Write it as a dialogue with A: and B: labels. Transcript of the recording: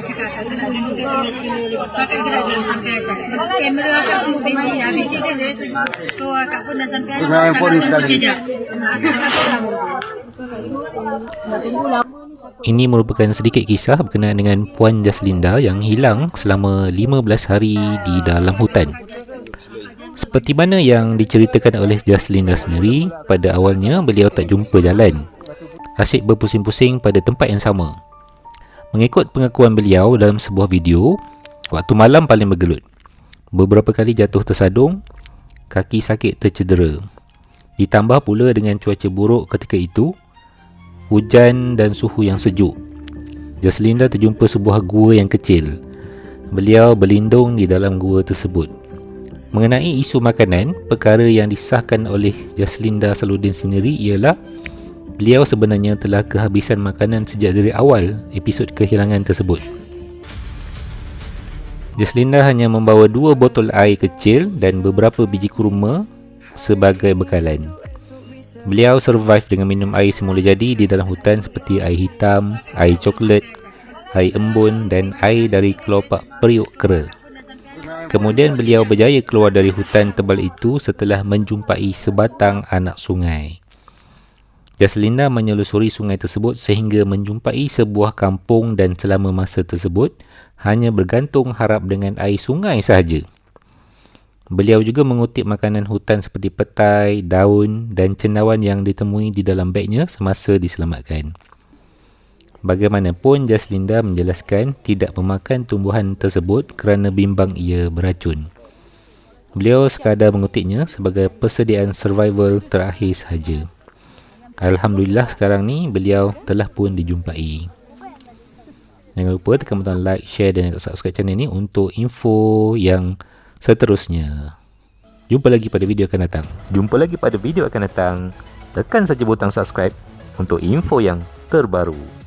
A: cakap kat kena so akak gerak dulu sampai atas. Sebab kamera akak semua bending dah. Bending dia semua. So akak pun dah sampai atas. Akak tunggu sekejap. Akak cakap
B: Ini merupakan sedikit kisah berkenaan dengan Puan Jaslinda yang hilang selama 15 hari di dalam hutan. Seperti mana yang diceritakan oleh Jaslinda sendiri, pada awalnya beliau tak jumpa jalan. Asyik berpusing-pusing pada tempat yang sama. Mengikut pengakuan beliau dalam sebuah video, waktu malam paling bergelut. Beberapa kali jatuh tersadung, kaki sakit tercedera. Ditambah pula dengan cuaca buruk ketika itu, hujan dan suhu yang sejuk. Jaslinda terjumpa sebuah gua yang kecil. Beliau berlindung di dalam gua tersebut. Mengenai isu makanan, perkara yang disahkan oleh Jaslinda Saludin sendiri ialah beliau sebenarnya telah kehabisan makanan sejak dari awal episod kehilangan tersebut. Jaslinda hanya membawa 2 botol air kecil dan beberapa biji kurma sebagai bekalan. Beliau survive dengan minum air semula jadi di dalam hutan seperti air hitam, air coklat, air embun dan air dari kelopak periuk kera. Kemudian beliau berjaya keluar dari hutan tebal itu setelah menjumpai sebatang anak sungai. Jaslinda menyelusuri sungai tersebut sehingga menjumpai sebuah kampung dan selama masa tersebut hanya bergantung harap dengan air sungai sahaja. Beliau juga mengutip makanan hutan seperti petai, daun dan cendawan yang ditemui di dalam begnya semasa diselamatkan. Bagaimanapun, Jaslinda menjelaskan tidak memakan tumbuhan tersebut kerana bimbang ia beracun. Beliau sekadar mengutipnya sebagai persediaan survival terakhir sahaja. Alhamdulillah sekarang ni beliau telah pun dijumpai. Jangan lupa tekan butang like, share dan subscribe channel ni untuk info yang seterusnya. Jumpa lagi pada video akan datang. Tekan saja butang subscribe untuk info yang terbaru.